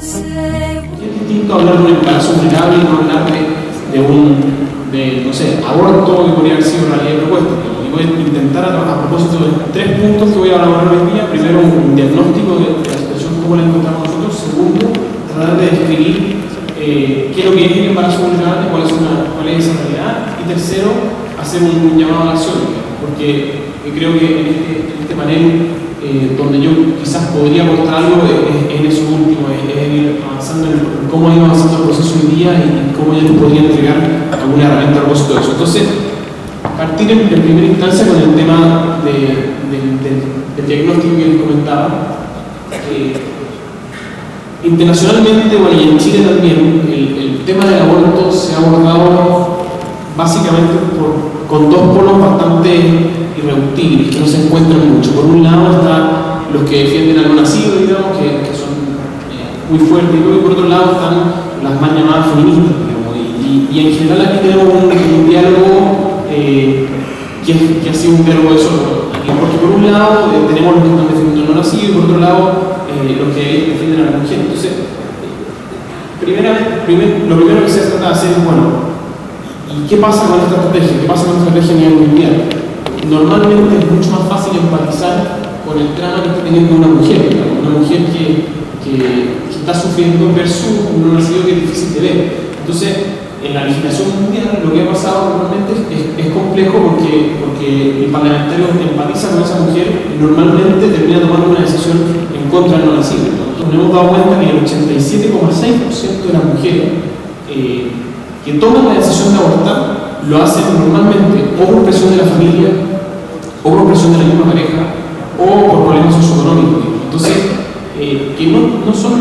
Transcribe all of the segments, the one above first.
Es distinto hablar de un embarazo vulnerable y no hablar no sé, aborto que podría haber sido en realidad propuesto. Y voy a intentar, a propósito de 3 puntos que voy a hablar hoy día. Primero, un diagnóstico de la situación, cómo la encontramos nosotros. Segundo, tratar de describir qué es lo que es el embarazo vulnerable, cuál es esa realidad. Y tercero, hacer un llamado a la acción, porque creo que en este panel donde yo quizás podría aportar algo es en eso último, es ir avanzando en cómo ha ido avanzando el proceso hoy día y cómo ya te podría entregar alguna herramienta a propósito de eso. Entonces, partir en primera instancia con el tema del diagnóstico que les comentaba. Internacionalmente, bueno, y en Chile también, el tema del aborto se ha abordado básicamente con 2 polos bastante irreductibles, que no se encuentran mucho. Por un lado están los que defienden al no nacido, digamos, que son muy fuertes, y por otro lado están las más llamadas feministas, digamos, y en general aquí tenemos un diálogo que ha sido un diálogo de solo. Porque por un lado tenemos los que están defendiendo al no nacido y por otro lado los que defienden a la mujer. Entonces, lo primero que se trata de hacer es, bueno, ¿y qué pasa con esta estrategia? ¿Qué pasa con esta estrategia a nivel mundial? Normalmente es mucho más fácil empatizar con el drama que está teniendo una mujer que está sufriendo versus un no nacido que es difícil de ver. Entonces, en la legislación mundial lo que ha pasado normalmente es complejo porque el parlamentario empatiza con esa mujer y normalmente termina tomando una decisión en contra del no nacido. Nos hemos dado cuenta que el 87,6% de las mujeres que toman la decisión de abortar lo hacen normalmente o por presión de la familia, o por presión de la misma pareja, o por problemas socioeconómicos. Entonces, que no son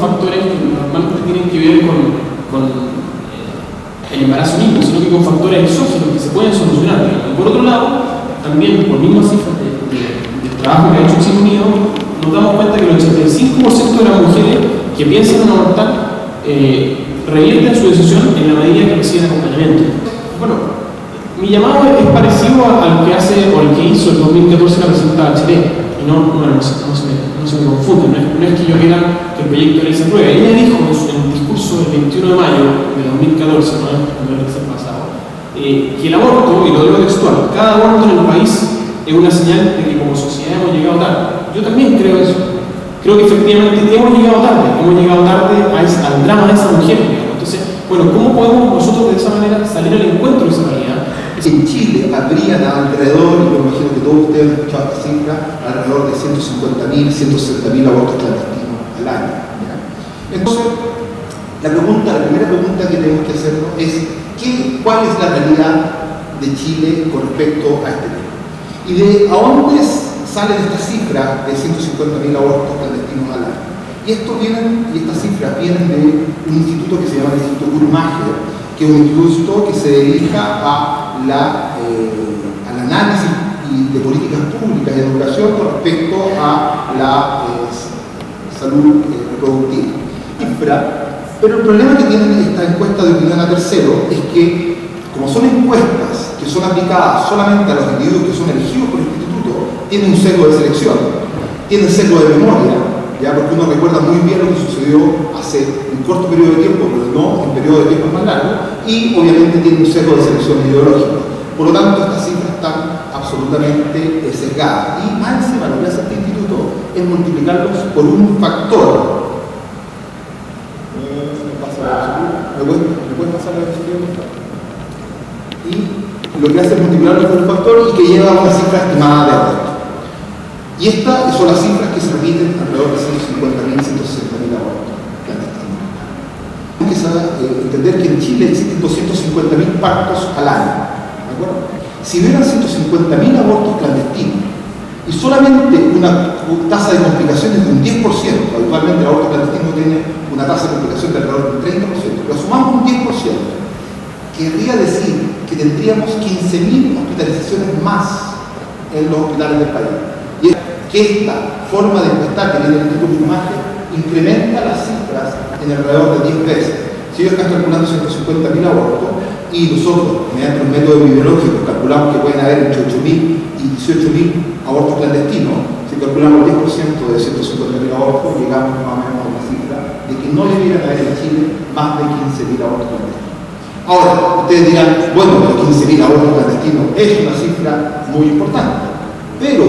factores que normalmente tienen que ver con el embarazo mismo, sino que con factores exógenos que se pueden solucionar. Y por otro lado, también por mismas cifras del trabajo que ha hecho Estados Unidos, nos damos cuenta que el 85% de las mujeres que piensan en abortar revierten su decisión en la medida que reciben acompañamiento. Bueno, mi llamado es parecido al que hace o al que hizo en 2014 la presidenta Bachelet. Y no se me confunde, no es que yo quiera que el proyecto de ley se apruebe. Ella dijo en el discurso del 21 de mayo de 2014, ¿no? El recién pasado, que el aborto, y lo digo textual, cada aborto en el país es una señal de que como sociedad hemos llegado tarde. Yo también creo eso. Creo que efectivamente hemos llegado tarde al drama de esa mujer. Entonces, bueno, ¿cómo podemos nosotros de esa manera salir al encuentro de esa realidad? En Chile habrían alrededor, yo imagino que todos ustedes han escuchado esta cifra, alrededor de 150.000, 160.000 abortos clandestinos al año. ¿Ya? Entonces, la primera pregunta que tenemos que hacernos es ¿cuál es la realidad de Chile con respecto a este tema? Y de a dónde salen estas cifras de 150.000 abortos clandestinos al año. Y estas cifras vienen de un instituto que se llama el Instituto Guttmacher, que es un instituto que se dedica al análisis de políticas públicas y educación con respecto a la salud reproductiva. Pero el problema que tiene esta encuesta de opinión a tercero es que, como son encuestas que son aplicadas solamente a los individuos que son elegidos por el instituto, tienen un sesgo de selección, tienen sesgo de memoria, ¿ya? Porque uno recuerda muy bien lo que sucedió hace un corto periodo de tiempo, pero no en periodo de tiempo más largo, y obviamente tiene un sesgo de selección ideológico. Por lo tanto, estas cifras están absolutamente sesgadas. Y más encima, lo que hace este instituto es multiplicarlos por un factor. ¿Me puedes pasar la diapositiva? Y lo que hace es multiplicarlos por un factor y que lleva a una cifra estimada de aborto. Y estas son las cifras que se repiten alrededor de 150.000, 160.000 abortos clandestinos. Tenemos que entender que en Chile existen 250.000 partos al año. ¿De acuerdo? Si hubieran 150.000 abortos clandestinos y solamente una tasa de complicaciones de un 10%, habitualmente el aborto clandestino tiene una tasa de complicación de alrededor del 30%, pero sumamos un 10%, querría decir que tendríamos 15.000 hospitalizaciones más en los hospitales del país. Y es que esta forma de encuestar que tiene el Instituto Guttmacher incrementa las cifras en alrededor de 10 veces. Si ellos están calculando 150.000 abortos y nosotros, mediante un método epidemiológico, calculamos que pueden haber entre 8.000 y 18.000 abortos clandestinos, si calculamos el 10% de 150.000 abortos, llegamos más o menos a una cifra de que no debieran haber en Chile más de 15.000 abortos clandestinos. Ahora, ustedes dirán, bueno, pero 15.000 abortos clandestinos es una cifra muy importante. Pero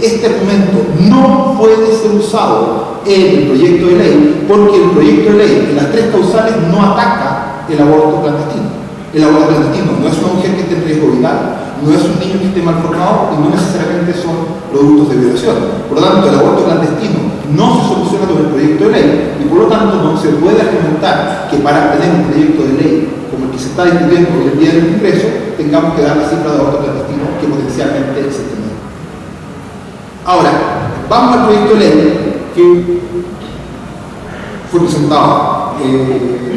este argumento no puede ser usado en el proyecto de ley, porque el proyecto de ley en las tres causales no ataca el aborto clandestino. El aborto clandestino no es una mujer que esté en riesgo vital, no es un niño que esté mal formado y no necesariamente son productos de violación. Por lo tanto, el aborto clandestino no se soluciona con el proyecto de ley y por lo tanto no se puede argumentar que para tener un proyecto de ley como el que se está discutiendo hoy en día en el Congreso tengamos que dar la cifra de aborto clandestino que potencialmente se tiene. Ahora, vamos al proyecto de ley que fue presentado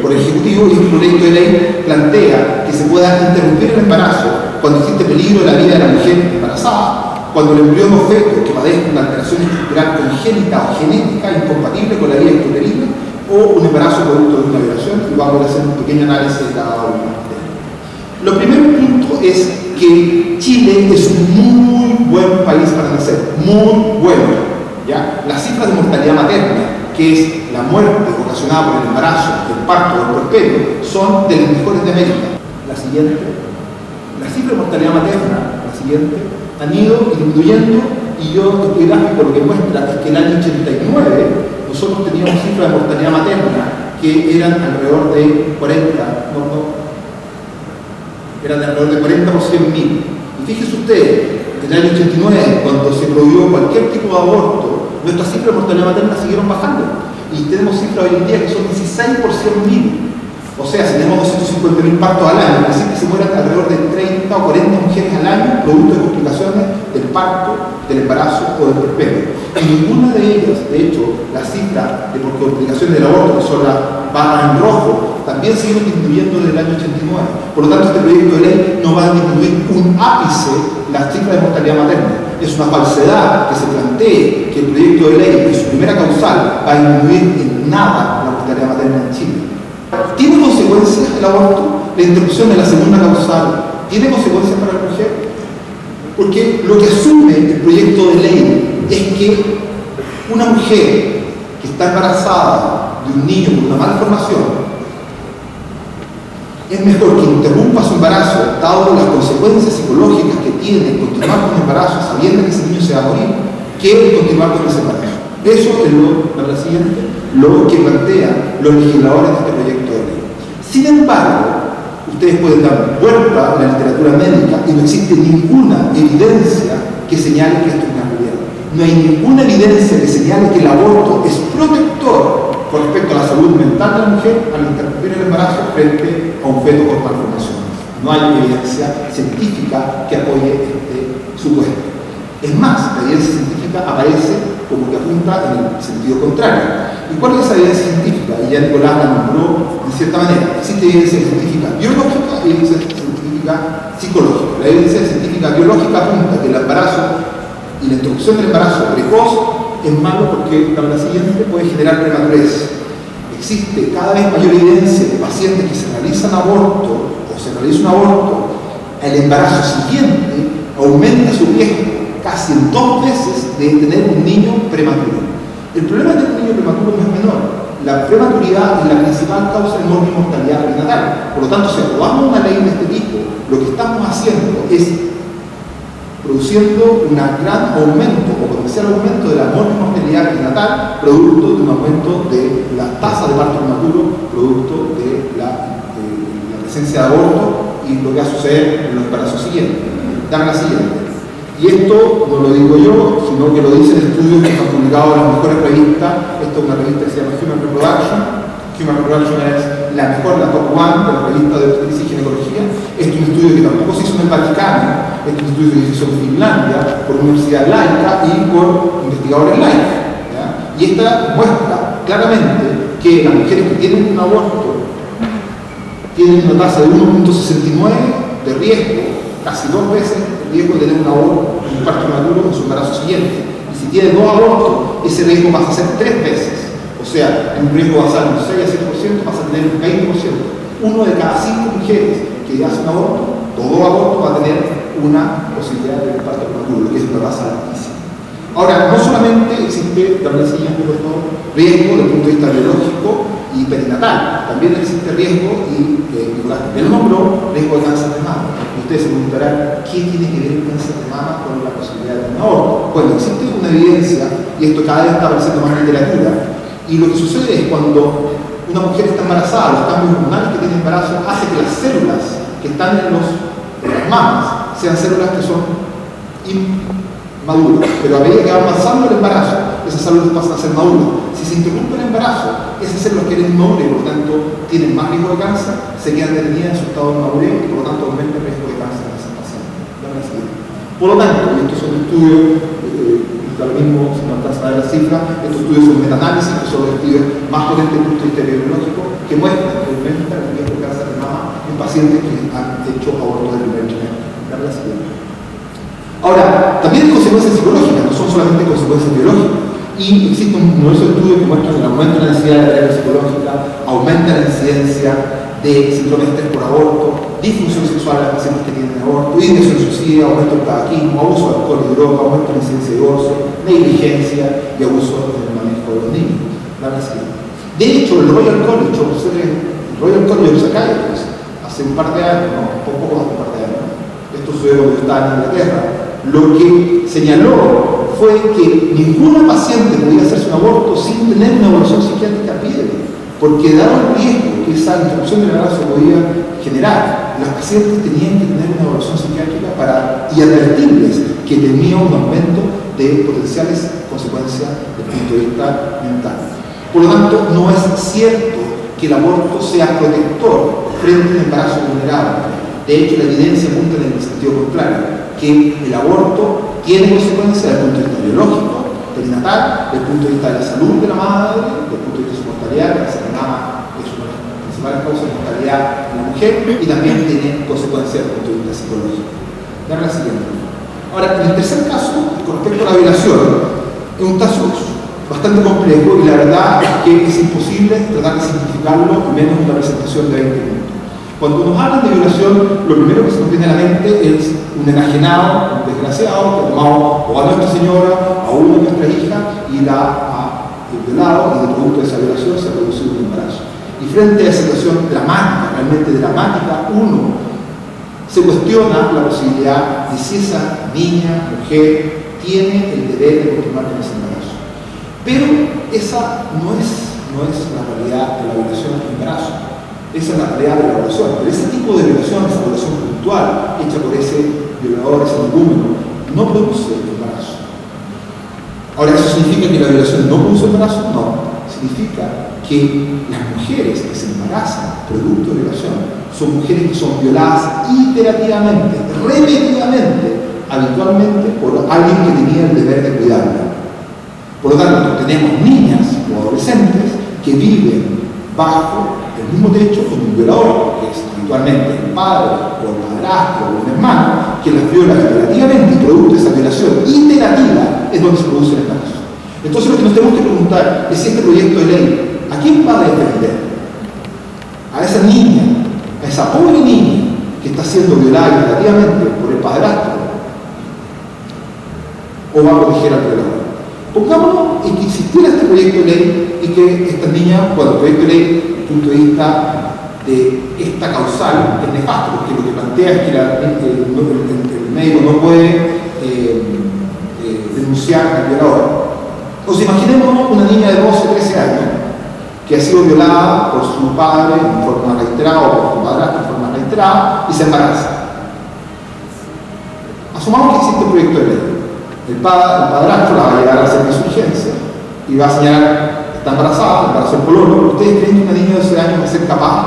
por el Ejecutivo, y el proyecto de ley plantea que se pueda interrumpir el embarazo cuando existe peligro de la vida de la mujer embarazada, cuando el embrión o feto que padezca una alteración estructural congénita o genética incompatible con la vida intrauterina o un embarazo producto de una violación, y vamos a hacer un pequeño análisis de cada uno de ellos. Lo primer punto es que Chile es un muy buen país para nacer, muy bueno. ¿Ya? Las cifras de mortalidad materna, que es la muerte ocasionada por el embarazo, el parto o el puerperio, son de las mejores de América. La siguiente, las cifras de mortalidad materna, la siguiente, han ido disminuyendo, y yo este gráfico lo que muestra es que en el año 89 nosotros teníamos cifras de mortalidad materna que eran alrededor de 40, eran de alrededor de 40 por 100.000. Y fíjese usted, en el año 89, cuando se prohibió cualquier tipo de aborto, nuestras cifras de mortalidad materna siguieron bajando. Y tenemos cifras hoy en día que son 16 por 100.000. O sea, si tenemos 250.000 partos al año, es decir, que se mueran alrededor de 30 o 40 mujeres al año producto de complicaciones del parto, del embarazo o del puerperio. Y ninguna de ellas, de hecho, la cifra de por complicaciones del aborto, que son las barras en rojo, también siguen disminuyendo desde el año 89. Por lo tanto, este proyecto de ley no va a disminuir un ápice las cifras de mortalidad materna. Es una falsedad que se plantee que el proyecto de ley, en su primera causal, va a disminuir en nada la mortalidad materna en Chile. ¿Tiene consecuencias el aborto? La interrupción de la segunda causal, ¿tiene consecuencias para la mujer? Porque lo que asume el proyecto de ley es que una mujer que está embarazada de un niño con una malformación es mejor que interrumpa su embarazo, dado las consecuencias psicológicas que tiene continuar con el embarazo sabiendo que ese niño se va a morir, que continuar con ese embarazo. Eso es lo que plantean los legisladores de este proyecto de ley. Sin embargo, ustedes pueden dar vuelta a la literatura médica y no existe ninguna evidencia que señale que esto es una realidad. No hay ninguna evidencia que señale que el aborto es protector con respecto a la salud mental de la mujer al interrumpir el embarazo frente a un feto con malformaciones. No hay evidencia científica que apoye este supuesto. Es más, la evidencia científica aparece como que apunta en el sentido contrario. ¿Y cuál es esa evidencia científica? Y ya Nicolás la nombró de cierta manera. Existe evidencia científica biológica y evidencia científica psicológica. La evidencia científica biológica apunta que el embarazo y la interrupción del embarazo precoz es malo porque la siguiente puede generar prematurez. Existe cada vez mayor evidencia de pacientes que se realizan aborto o se realiza un aborto, el embarazo siguiente aumenta su riesgo casi en 2 veces de tener un niño prematuro. El problema de tener un niño prematuro no es menor. La prematuridad es la principal causa de mortalidad perinatal. Por lo tanto, si aprobamos una ley de este tipo, lo que estamos haciendo es produciendo un gran aumento o potencial aumento de la mortalidad perinatal, producto de un aumento de la tasa de parto prematuro, producto de la presencia de aborto y lo que va a suceder en los embarazos siguientes. Dame la siguiente. Y esto no lo digo yo, sino que lo dicen estudios que están publicados en las mejores revistas. Esta es una revista que se llama Human Reproduction. Human Reproduction es la mejor, la top one de la revista de obstetricia y ginecología. Este es un estudio que tampoco se hizo en el Vaticano, este es un estudio que se hizo en Finlandia por una universidad laica y por investigadores laicos. Y esta muestra claramente que las mujeres que tienen un aborto tienen una tasa de 1.69 de riesgo, casi 2 veces el riesgo de tener un aborto, un parto prematuro en su embarazo siguiente. Y si tiene 2 abortos, ese riesgo pasa a ser 3 veces. O sea, en un riesgo basal de un 6 a 7%, pasa a tener un 20%. 1 de cada 5 mujeres que hace un aborto, todo aborto va a tener una posibilidad de parto prematuro, lo que es una tasa altísima. Ahora, no solamente existe, dame la siguiente por favor, riesgo desde el punto de vista biológico y perinatal. También existe riesgo, y Nicolás también lo nombró, riesgo de cáncer de mama. Y ustedes se preguntarán, ¿qué tiene que ver el cáncer de mama con la posibilidad de un aborto? Bueno, existe una evidencia, y esto cada vez está apareciendo más en literatura, y lo que sucede es cuando una mujer está embarazada, los cambios hormonales que tiene embarazo hace que las células que están en las mamas sean células que son inmaduras, pero a medida que va avanzando el embarazo, esas células pasan a ser maduras. Si se interrumpe el embarazo, esas células quedan inmaduras y por lo tanto tienen más riesgo de cáncer, se quedan detenidas en su estado de madurez y por lo tanto aumenta el riesgo de cáncer en esas pacientes. Por lo tanto, y estos son estudios, da lo mismo si no alcanza a ver la cifra, estos estudios son metaanálisis, que son los estudios más potentes desde el punto de vista epidemiológico, que muestran que aumenta el riesgo de cáncer de mama en pacientes que han hecho abortos del primer trimestre. Ahora, también hay consecuencias psicológicas, no son solamente consecuencias biológicas. Y existe un numeroso estudio que muestra que el aumento de la necesidad de terapia psicológica, aumenta la incidencia de síndrome de estrés por aborto, disfunción sexual en las pacientes que tienen aborto, ideación suicida, aumento del tabaquismo, abuso de alcohol y droga, aumento de la incidencia de divorcio, negligencia y abuso en el manejo de los niños. De hecho, el Royal College of Psychiatry, hace un par de años, poco más de un par de años, esto sucedió cuando yo estaba en Inglaterra, lo que señaló fue que ninguna paciente podía hacerse un aborto sin tener una evaluación psiquiátrica previa, porque dado el riesgo que esa interrupción del embarazo podía generar, las pacientes tenían que tener una evaluación psiquiátrica y advertirles que tenía un aumento de potenciales consecuencias desde el punto de vista mental. Por lo tanto, no es cierto que el aborto sea protector frente a un embarazo vulnerable. De hecho, la evidencia apunta en el sentido contrario, que el aborto tiene consecuencias desde el punto de vista biológico, perinatal, desde el punto de vista de la salud de la madre, desde el punto de vista de su mortalidad, que la mama es una de las principales causas de mortalidad en la mujer, y también tiene consecuencias desde el punto de vista psicológico. Vean la siguiente. Ahora, en el tercer caso, con respecto a la violación, es un caso bastante complejo y la verdad es que es imposible tratar de simplificarlo, al menos en una presentación de 20 minutos. Cuando nos hablan de violación, lo primero que se nos viene a la mente es un enajenado, un desgraciado, que ha tomado o a nuestra señora, a una de nuestra hija, y la ha violado, y de producto de esa violación se ha producido un embarazo. Y frente a esa situación dramática, realmente dramática, uno se cuestiona la posibilidad de si esa niña, mujer, tiene el deber de continuar con ese embarazo. Pero esa no es la realidad de la violación del embarazo. Esa es la realidad de la violación. Pero ese tipo de violación, esa violación puntual, hecha por ese violador, ese legúmeno, no produce embarazo. Ahora, ¿eso significa que la violación no produce embarazo? No. Significa que las mujeres que se embarazan producto de violación son mujeres que son violadas iterativamente, repetidamente, habitualmente por alguien que tenía el deber de cuidarla. Por lo tanto, tenemos niñas o adolescentes que viven bajo el mismo techo con un violador, que es habitualmente el padre o el padrastro o un hermano, que las viola iterativamente y producto de esa violación iterativa es donde se produce el embarazo. Entonces lo que nos tenemos que preguntar es si este proyecto de ley, ¿a quién va a defender? ¿A esa niña, a esa pobre niña que está siendo violada iterativamente por el padrastro? ¿O va a proteger al violador? Pongámonos en que existiera este proyecto de ley y que estas niñas, bueno, el proyecto de ley, desde el punto de vista de esta causal, es nefasto, porque lo que plantea es que el médico no puede denunciar al violador. Entonces, imaginémonos una niña de 12 o 13 años que ha sido violada por su padre en forma reiterada o por su padrastro en forma reiterada y se embaraza. Asumamos que existe un proyecto de ley. El padrastro la va a llevar al servicio de urgencia y va a señalar, está embarazada, embarazo el pololo. ¿Ustedes creen que una niña de 12 años va a ser capaz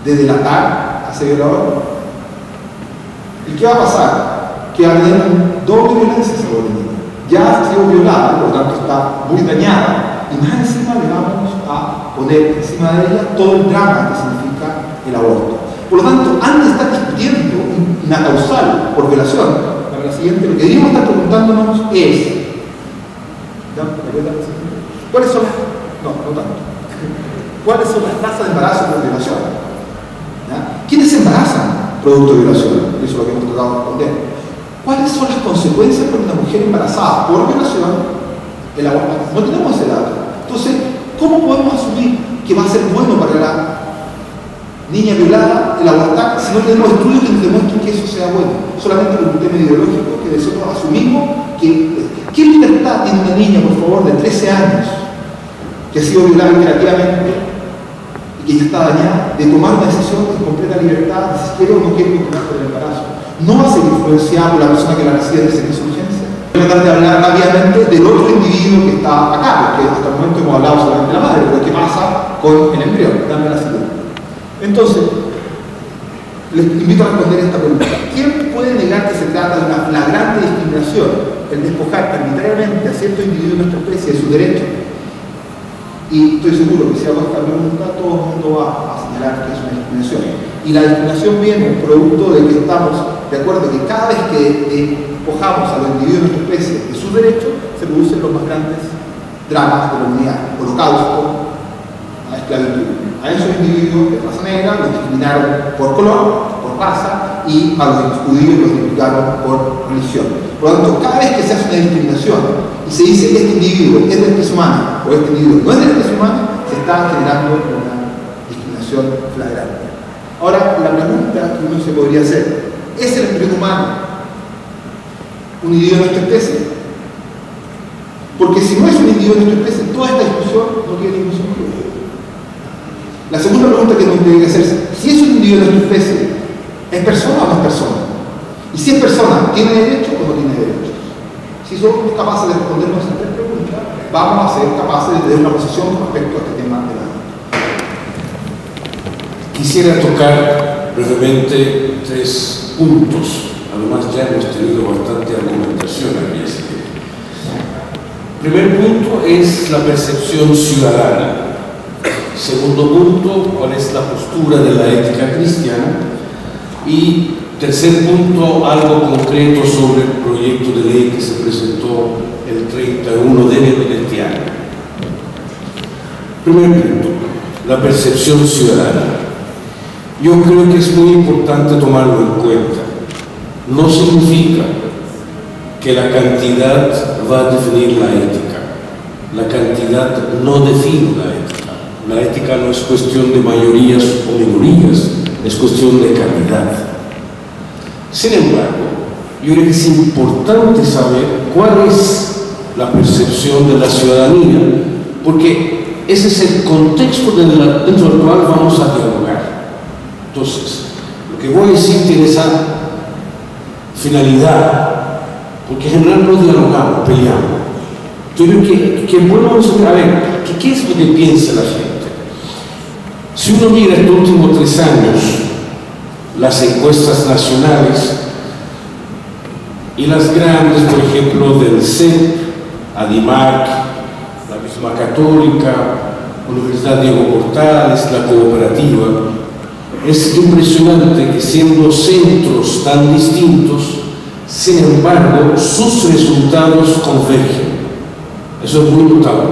de delatar a ese violador? ¿Y qué va a pasar? Que va a tener doble violencia esa pobre niña. Ya ha sido violada, por lo tanto está muy dañada, y más encima le vamos a poner encima de ella todo el drama que significa el aborto. Por lo tanto, antes de estar discutiendo una causal por violación, la siguiente, lo que deberíamos estar preguntándonos es, ¿cuáles son las tasas de embarazo por violación? ¿Ya? ¿Quiénes se embarazan producto de violación? Eso es lo que hemos tratado de responder. ¿Cuáles son las consecuencias para una mujer embarazada por violación el aborto. No tenemos ese dato. Entonces, ¿cómo podemos asumir que va a ser bueno para la niña violada el abortar si no tenemos estudios que nos demuestren que eso sea bueno? Solamente por un tema ideológico que nosotros asumimos que... ¿Qué libertad tiene una niña, por favor, de 13 años que ha sido violada creativamente y que ya está dañada, de tomar una decisión de completa libertad, de si quiere o no quiere continuar con el embarazo? No va a ser influenciada por la persona que la recibe de servicio de urgencia. Voy a tratar de hablar rápidamente del otro individuo que está acá, porque hasta el momento hemos hablado solamente de la madre, pero ¿qué pasa con el embrión? Dame la siguiente. Entonces, les invito a responder esta pregunta. ¿Quién puede negar que se trata de una flagrante discriminación, el despojar arbitrariamente a ciertos individuos de nuestra especie de sus derechos? Y estoy seguro que si hago esta pregunta, todo el mundo va a señalar que es una discriminación. Y la discriminación viene producto de que estamos de acuerdo que cada vez que despojamos a los individuos de nuestra especie de sus derechos, se producen los más grandes dramas de la humanidad: holocausto, la esclavitud. A esos individuos de raza negra los discriminaron por color, por raza, y a los judíos los discriminaron por religión. Por lo tanto, cada vez que se hace una discriminación y se dice que este individuo es de la especie humana o este individuo no es de la especie humana, se está generando una discriminación flagrante. Ahora, la pregunta que uno se podría hacer: ¿es el embrión humano un individuo de nuestra especie? Porque si no es un individuo de nuestra especie, toda esta discusión no tiene ningún sentido. La segunda pregunta que nos tiene que hacer es: si es un individuo de nuestra especie, ¿es persona o no es persona? Y si es persona, ¿tiene derechos o no tiene derechos? Si somos capaces de respondernos a estas preguntas, vamos a ser capaces de tener una posición respecto a este tema de la vida. Quisiera tocar brevemente 3 puntos. Además, ya hemos tenido bastante argumentación aquí. El primer punto es la percepción ciudadana. Segundo punto, cuál es la postura de la ética cristiana. Y tercer punto, algo concreto sobre el proyecto de ley que se presentó el 31 de enero de este año. Primer punto, la percepción ciudadana. Yo creo que es muy importante tomarlo en cuenta. No significa que la cantidad va a definir la ética. La cantidad no define la ética. La ética no es cuestión de mayorías o minorías, es cuestión de calidad. Sin embargo, yo creo que es importante saber cuál es la percepción de la ciudadanía, porque ese es el contexto dentro del cual vamos a dialogar. Entonces, lo que voy a decir tiene esa finalidad, porque en general no dialogamos, peleamos. Yo creo que podemos a ver, ¿qué es lo que piensa la gente? Si uno mira estos últimos 3 años, las encuestas nacionales y las grandes, por ejemplo, del CEP, ADIMAC, la misma Católica, Universidad Diego Portales, la Cooperativa, es impresionante que siendo centros tan distintos, sin embargo, sus resultados convergen. Eso es muy notable,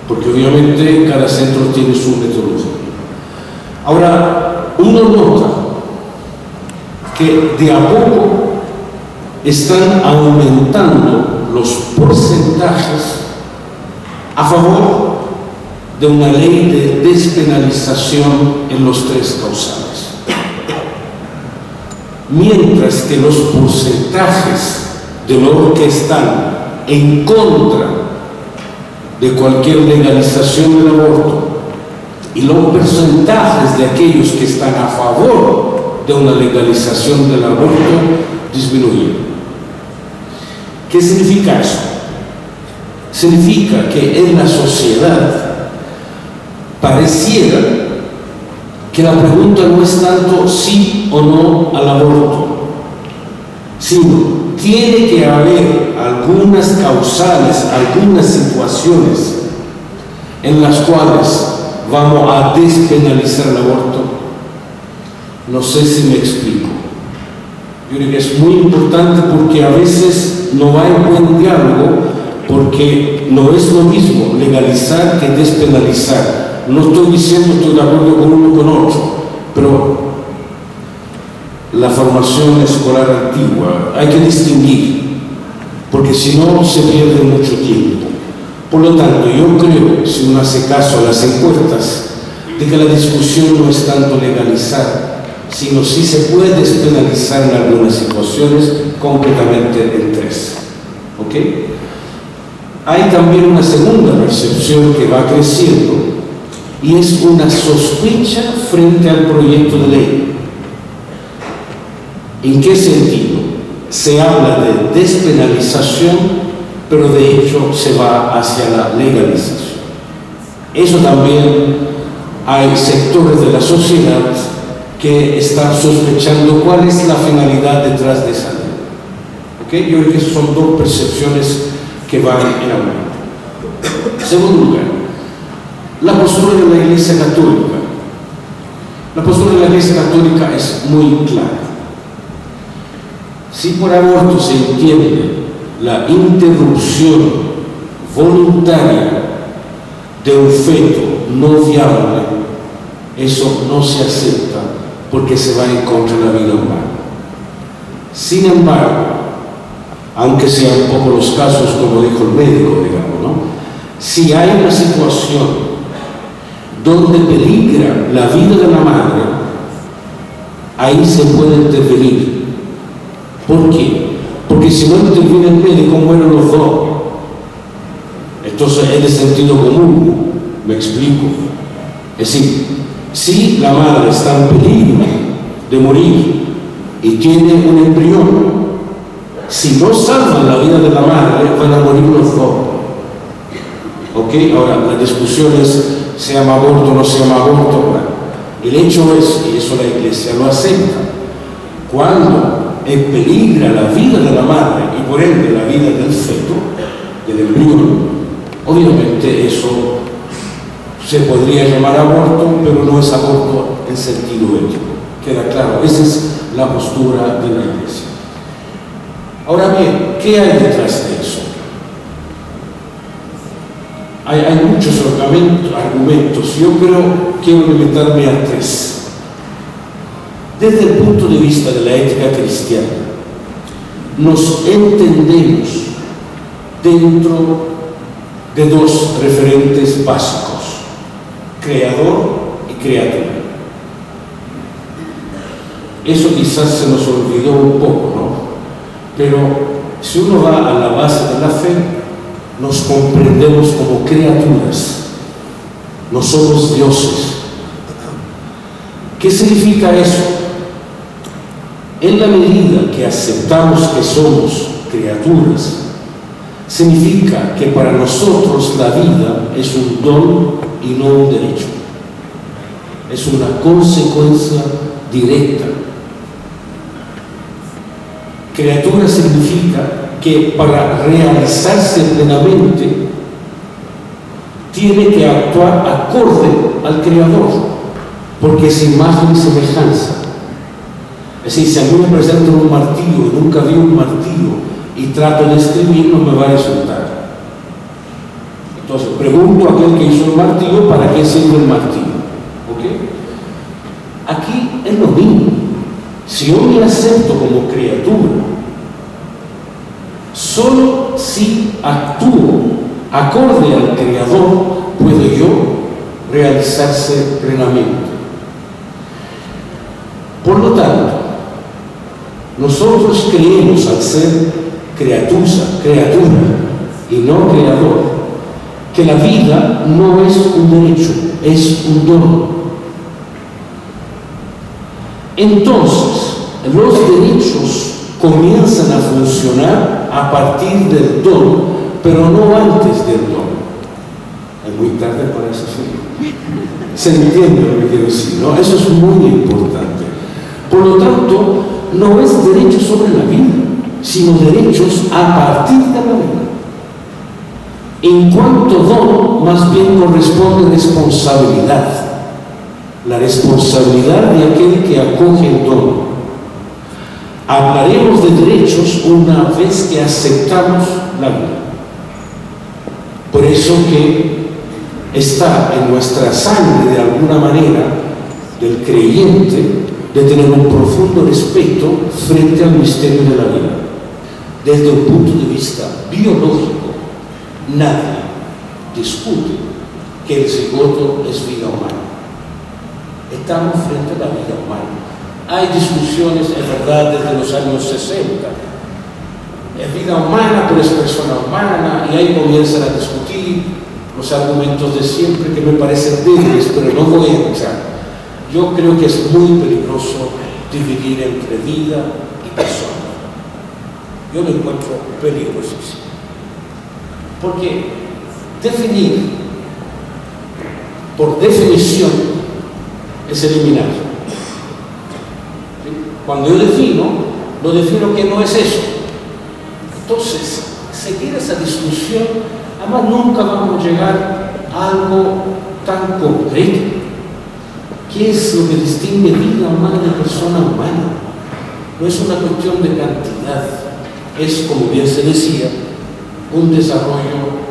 porque obviamente cada centro tiene su metodología. Ahora, uno nota que de a poco están aumentando los porcentajes a favor de una ley de despenalización en los 3 causales. Mientras que los porcentajes de los que están en contra de cualquier legalización del aborto y los porcentajes de aquellos que están a favor de una legalización del aborto disminuyen. ¿Qué significa eso? Significa que en la sociedad pareciera que la pregunta no es tanto sí o no al aborto, sino tiene que haber algunas causales, algunas situaciones en las cuales vamos a despenalizar el aborto. No sé si me explico. Yo creo que es muy importante porque a veces no hay buen diálogo, porque no es lo mismo legalizar que despenalizar. No estoy diciendo estoy de acuerdo con uno con otro, pero la formación escolar antigua hay que distinguir, porque si no se pierde mucho tiempo. Por lo tanto, yo creo, si uno hace caso a las encuestas, de que la discusión no es tanto legalizar, sino si se puede despenalizar en algunas situaciones, completamente en tres. ¿Ok? Hay también una segunda percepción que va creciendo y es una sospecha frente al proyecto de ley. ¿En qué sentido? Se habla de despenalización, pero de hecho se va hacia la legalización. Eso también hay sectores de la sociedad que están sospechando cuál es la finalidad detrás de esa ley. ¿Okay? Yo creo que esas son dos percepciones que van en aumento. En segundo lugar, la postura de la Iglesia Católica. La postura de la Iglesia Católica es muy clara. Si por aborto se entiende la interrupción voluntaria de un feto no viable, eso no se acepta porque se va en contra de la vida humana. Sin embargo, aunque sean un poco los casos, como dijo el médico, digamos, ¿no? Si hay una situación donde peligra la vida de la madre, ahí se puede intervenir. ¿Por qué? Porque si no interviene el médico, mueren los dos. Entonces es de sentido común, me explico. Es decir, si la madre está en peligro de morir y tiene un embrión, si no salvan la vida de la madre, van a morir los dos. ¿Ok? Ahora, la discusión es, ¿se llama aborto o no se llama aborto? Bueno, el hecho es, y eso la Iglesia lo acepta, cuando peligra la vida de la madre y por ende la vida del feto, del embrión, obviamente eso se podría llamar aborto, pero no es aborto en sentido ético. Queda claro, esa es la postura de la Iglesia. Ahora bien, ¿qué hay detrás de eso? Hay muchos argumentos. Yo quiero limitarme a tres. Desde el punto de vista de la ética cristiana, nos entendemos dentro de dos referentes básicos: creador y criatura. Eso quizás se nos olvidó un poco, ¿no? Pero si uno va a la base de la fe, nos comprendemos como criaturas, no somos dioses. ¿Qué significa eso? En la medida que aceptamos que somos criaturas, significa que para nosotros la vida es un don y no un derecho. Es una consecuencia directa. Criatura significa que para realizarse plenamente tiene que actuar acorde al Creador, porque es imagen y semejanza. Es decir, si a mí me presentan un martillo y nunca vi un martillo y trato de escribir, no me va a resultar. Entonces pregunto a aquel que hizo el martillo, ¿para qué sirve el martillo? ¿Ok? Aquí es lo mismo. Si yo me acepto como criatura, solo si actúo acorde al Creador puedo yo realizarse plenamente. Por lo tanto, nosotros creemos, al ser criatura y no creador, que la vida no es un derecho, es un don. Entonces, los derechos comienzan a funcionar a partir del don, pero no antes del don. Es muy tarde para eso, sí. Se entiende lo que quiero decir, ¿no? Eso es muy importante. Por lo tanto, no es derecho sobre la vida, sino derechos a partir de la vida. En cuanto don, más bien corresponde responsabilidad. La responsabilidad de aquel que acoge el don. Hablaremos de derechos una vez que aceptamos la vida. Por eso que está en nuestra sangre, de alguna manera, del creyente, de tener un profundo respeto frente al misterio de la vida. Desde un punto de vista biológico, nadie discute que el cigoto es vida humana. Estamos frente a la vida humana. Hay discusiones, es verdad, desde los años 60. Es vida humana, pero es persona humana, y ahí comienzan a discutir los argumentos de siempre que me parecen débiles, pero no voy a entrar. Yo creo que es muy peligroso dividir entre vida y persona. Yo lo encuentro peligrosísimo. Porque definir, por definición, es eliminar. ¿Sí? Cuando yo defino, lo defino que no es eso. Entonces, seguir esa discusión, además nunca vamos a llegar a algo tan concreto. ¿Qué es lo que distingue vida humana de persona humana? No es una cuestión de cantidad, es, como bien se decía, un desarrollo.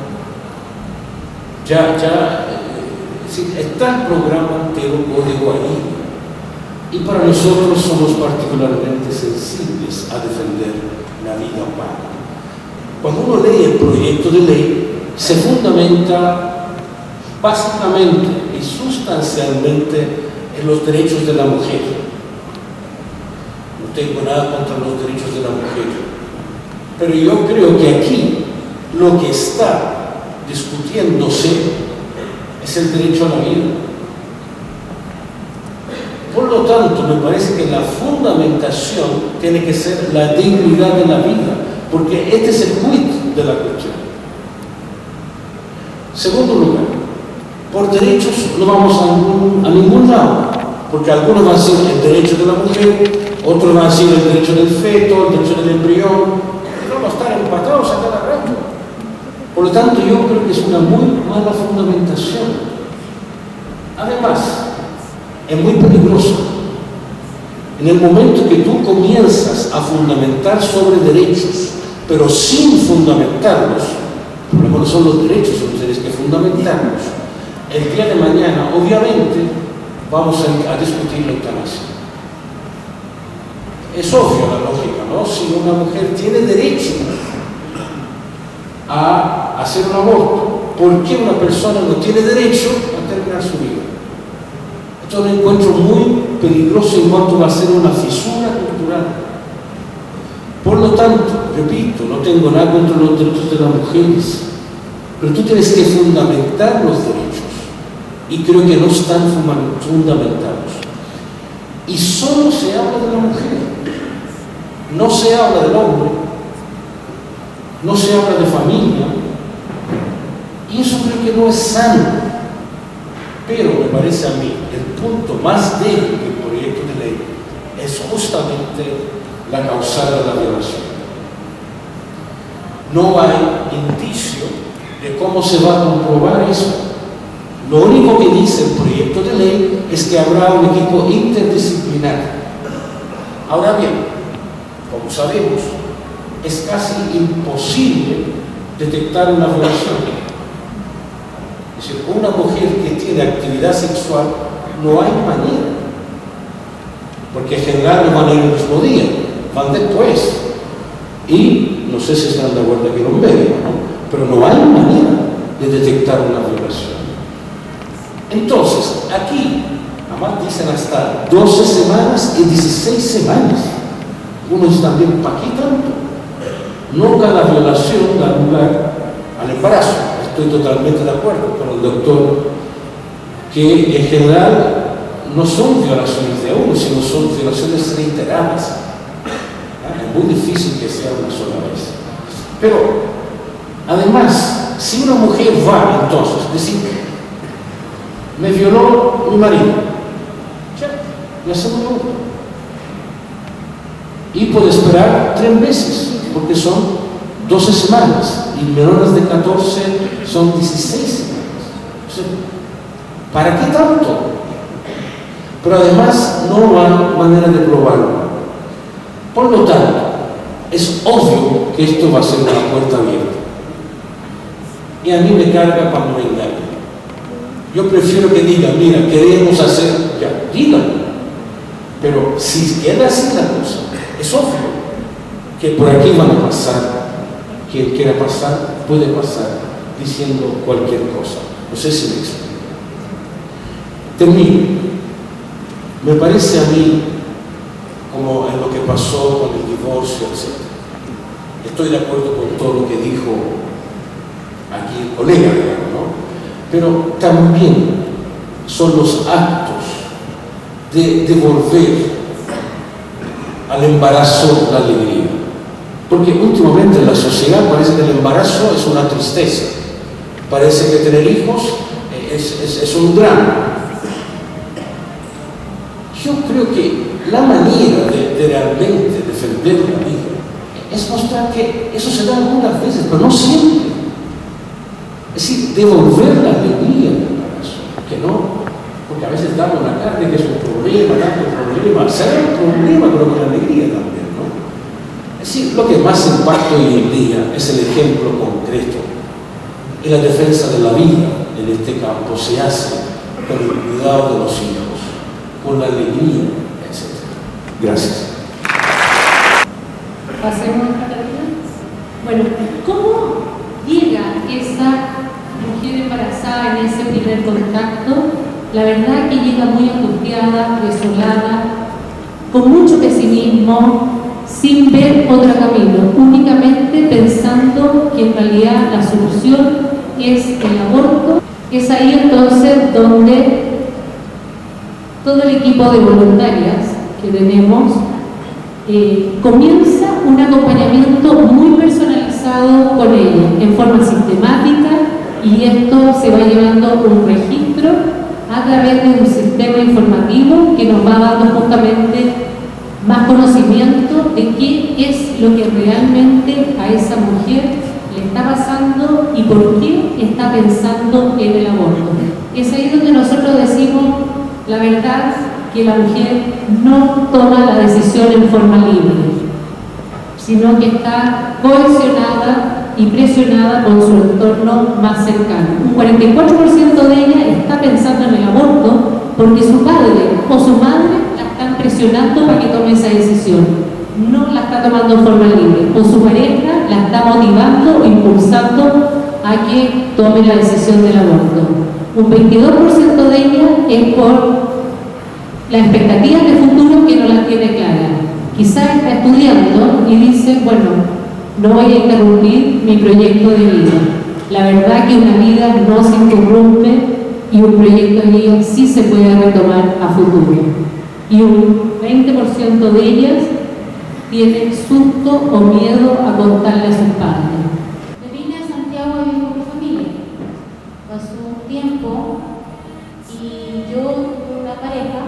Está el programa entero, código ahí. Y para nosotros somos particularmente sensibles a defender la vida humana. Cuando uno lee el proyecto de ley, se fundamenta básicamente y sustancialmente en los derechos de la mujer. No tengo nada contra los derechos de la mujer, pero yo creo que aquí lo que está discutiéndose es el derecho a la vida. Por lo tanto, me parece que la fundamentación tiene que ser la dignidad de la vida, porque este es el quid de la cuestión. Segundo lugar, por derechos no vamos a ningún lado, porque algunos van a decir el derecho de la mujer, otros van a decir el derecho del feto, el derecho del embrión, y vamos a estar empatados a cada rato. Por lo tanto, yo creo que es una muy mala fundamentación. Además, es muy peligroso. En el momento que tú comienzas a fundamentar sobre derechos, pero sin fundamentarlos, por lo menos son los derechos los que tienes que fundamentarlos, el día de mañana, obviamente, vamos a discutir la eutanasia. Es obvio la lógica, ¿no? Si una mujer tiene derecho a hacer un aborto, ¿por qué una persona no tiene derecho a terminar su vida? Esto lo encuentro muy peligroso en cuanto va a ser una fisura cultural. Por lo tanto, repito, no tengo nada contra los derechos de las mujeres, pero tú tienes que fundamentar los derechos, y creo que no están fundamentados. Y solo se habla de la mujer, no se habla del hombre, no se habla de familia, y eso creo que no es sano. Pero me parece a mí el punto más débil del proyecto de ley es justamente la causal de la violación. No hay indicio de cómo se va a comprobar eso. Lo único que dice el proyecto de ley es que habrá un equipo interdisciplinar. Ahora bien, como sabemos, es casi imposible detectar una violación. Es decir, una mujer que tiene actividad sexual, no hay manera, porque en general no van a ir el mismo día, van después. Y no sé si están de acuerdo aquí en medio, ¿no? Pero no hay manera de detectar una violación. Entonces, aquí, además dicen hasta 12 semanas y 16 semanas. Uno dice también, ¿para qué tanto? No cada violación da lugar al embarazo. Estoy totalmente de acuerdo con el doctor, que en general no son violaciones de uno, sino son violaciones reiteradas. Es muy difícil que sea una sola vez. Pero, además, si una mujer va entonces, decir, me violó mi marido, ya se me aborto. Y puede esperar 3 meses, porque son 12 semanas, y menores de 14 son 16 semanas. O sea, ¿para qué tanto? Pero además no hay manera de probarlo. Por lo tanto, es obvio que esto va a ser una puerta abierta. Y a mí me carga cuando me engañan. Yo prefiero que digan, mira, queremos hacer, ya, díganlo. Pero si queda así la cosa, es obvio que por aquí van a pasar. Quien quiera pasar, puede pasar. diciendo cualquier cosa. No sé si me explico. Termino. Me parece a mí, como en lo que pasó con el divorcio, etc. Estoy de acuerdo con todo lo que dijo aquí el colega, ¿no? Pero también son los actos de devolver al embarazo la alegría. Porque últimamente en la sociedad parece que el embarazo es una tristeza. Parece que tener hijos es un drama. Yo creo que la manera de realmente defender la vida es mostrar que eso se da algunas veces, pero no siempre. Es decir, devolver la alegría del embarazo, que no, porque a veces damos la carne que es un problema, tanto problema, será un problema, pero con alegría también, ¿no? Es decir, lo que más impacta hoy en día es el ejemplo concreto. Y la defensa de la vida, en este campo, se hace con el cuidado de los hijos, con la alegría, etc. Gracias. Pasemos a Catalina. Bueno, ¿cómo llega esa mujer embarazada en ese primer contacto? La verdad que llega muy angustiada, desolada, con mucho pesimismo, sin ver otro camino, únicamente pensando que en realidad la solución es el aborto. Es ahí entonces donde todo el equipo de voluntarias que tenemos comienza un acompañamiento muy personalizado con ella, en forma sistemática, y esto se va llevando un registro a través de un sistema informativo que nos va dando justamente más conocimiento de qué es lo que realmente a esa mujer le está pasando y por qué está pensando en el aborto. Es ahí donde nosotros decimos la verdad, que la mujer no toma la decisión en forma libre, sino que está cohesionada y presionada con su entorno más cercano. Un 44% de ella está pensando en el aborto porque su padre o su madre la están presionando para que tome esa decisión. No la está tomando en forma libre, o su pareja la está motivando o impulsando a que tome la decisión del aborto. Un 22% de ella es por la expectativa de futuro que no las tiene claras. Quizás está estudiando y dice, bueno, no voy a interrumpir mi proyecto de vida. La verdad que una vida no se interrumpe y un proyecto de vida sí se puede retomar a futuro. Y un 20% de ellas tienen susto o miedo a contarle a sus padres. Me vine a Santiago a vivir con mi familia. Pasó un tiempo y yo tuve una pareja,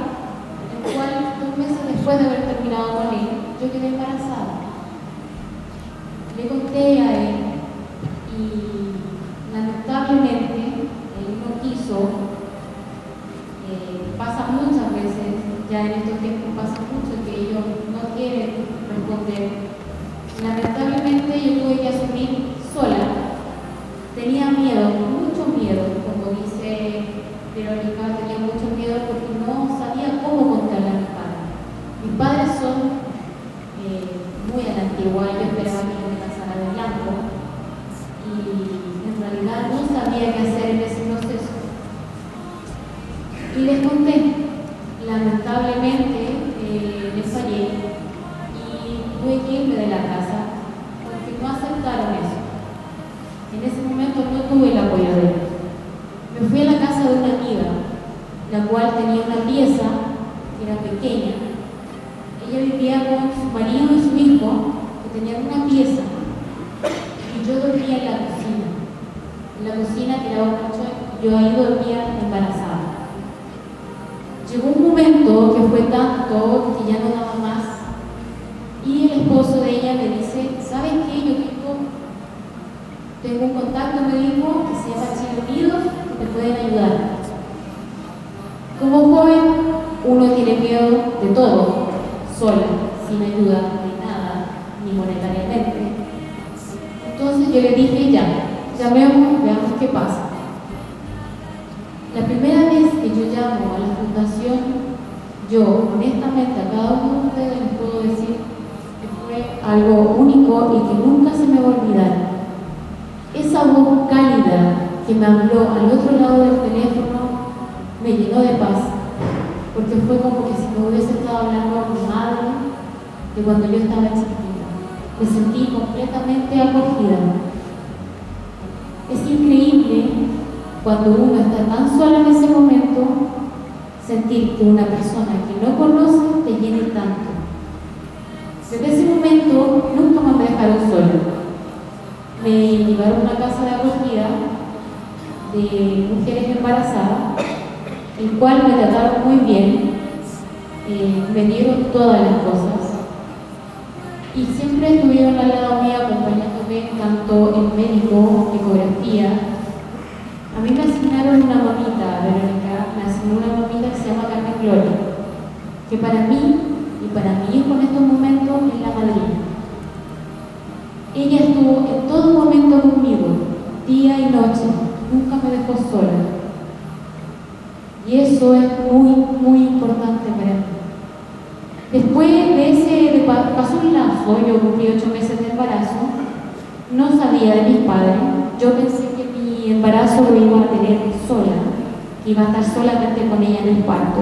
en el cual 2 meses después de haber terminado con él, yo quedé embarazada. Le conté a él y lamentablemente él no quiso. Pasa muchas veces, ya en estos tiempos pasa mucho que ellos no quieren responder. Lamentablemente yo tuve que asumir sola. Tenía miedo, mucho miedo, como dice Verónica, tenía mucho miedo porque no sabía cómo contarle a mis padres. Mis padres son muy a la antigua, yo esperaba que yo me casara de blanco y en realidad no sabía qué hacer en ese proceso. Y les conté, lamentablemente les fallé y tuve que irme de la casa porque no aceptaron eso. En ese momento no tuve el apoyo de ellos. Me fui a la casa de una amiga, la cual tenía una pieza que era pequeña. Ella vivía con su marido y su hijo, que tenían una pieza, y yo dormía en la cocina. En la cocina tiraba un colchón, yo ahí dormía embarazada. Llegó un momento que fue tanto que ya no daba más y el esposo de ella me dice, ¿sabes qué? Yo tengo un contacto, me dijo, que se llama Chile Unidos, que te pueden ayudar. Como joven, uno tiene miedo de todo, sola, sin ayuda de nada, ni monetariamente. Entonces yo le dije, ya, llamemos, veamos qué pasa. La primera vez que yo llamo a la fundación, yo honestamente a cada uno de ustedes les puedo decir que fue algo único y que nunca se me va a olvidar. Esa voz cálida que me habló al otro lado del teléfono me llenó de paz, porque fue como que si me hubiese estado hablando a mi madre de cuando yo estaba chiquita. Me sentí completamente acogida. Es increíble cuando uno está tan solo en ese momento, sentir que una persona que no conoce te llene tanto. Desde ese momento nunca más me dejaron sola. Me llevaron a una casa de acogida de mujeres embarazadas, el cual me trataron muy bien, me dieron todas las cosas y siempre estuvieron al lado mío acompañándome, tanto en médico, ecografía. A mí me asignaron una mamita, Verónica, me asignó una mamita que se llama Carmen Gloria, que para mí y para mi hijo en estos momentos es la madrina. Ella estuvo en todo momento conmigo, día y noche, nunca me dejó sola. Y eso es muy, muy importante para mí. Después de pasó un lapso, yo cumplí 8 meses de embarazo, no sabía de mis padres, yo pensé que mi embarazo lo iba a tener sola, que iba a estar solamente con ella en el parto.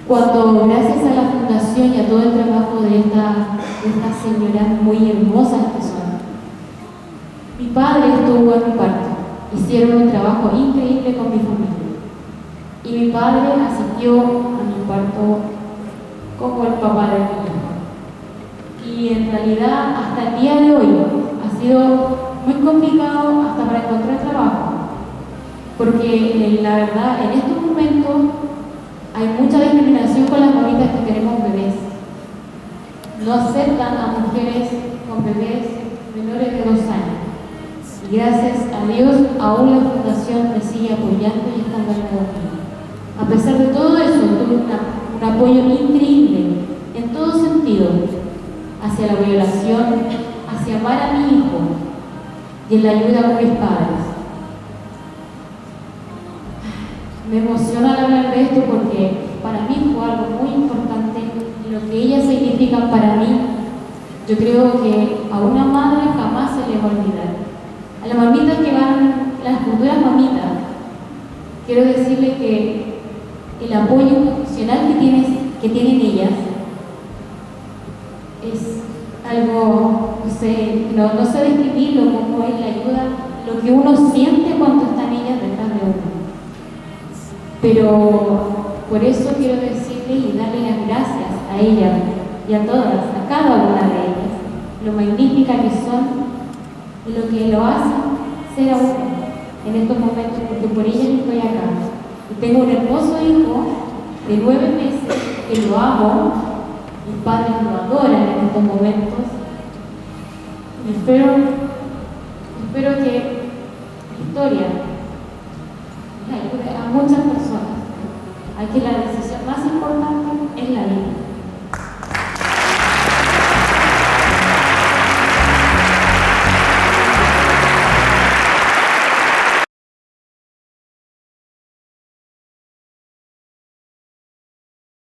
Cuando gracias a la fundación y a todo el trabajo de estas señoras muy hermosas que son, mi padre estuvo en mi parto, hicieron un trabajo increíble con mi familia. Y mi padre asistió a mi parto como el papá de mi hijo. Y en realidad hasta el día de hoy ha sido muy complicado hasta para encontrar trabajo, porque la verdad en estos momentos hay mucha discriminación con las mamitas que tenemos bebés. No aceptan a mujeres con bebés menores de 2 años. Y gracias a Dios, aún la fundación me sigue apoyando y está dando conmigo. A pesar de todo eso, tuve un apoyo increíble en todo sentido, hacia la violación, hacia amar a mi hijo y en la ayuda con mis padres. Me emociona al hablar de esto porque para mí fue algo muy importante y lo que ellas significan para mí, yo creo que a una madre jamás se le va a olvidar. A las mamitas que van, las futuras mamitas, quiero decirles que el apoyo incondicional que tienen ellas es algo, no sé describirlo, como es la ayuda, lo que uno siente cuando están ellas detrás de uno. Pero por eso quiero decirles y darle las gracias a ellas y a todas, a cada una de ellas, lo magnífica que son y lo que lo hacen ser a uno en estos momentos, porque por ellas estoy acá. Y tengo un hermoso hijo de 9 meses que lo amo, mis padres lo adoran en estos momentos. Y espero que mi historia le ayude a muchas personas a que la decisión más importante es la vida.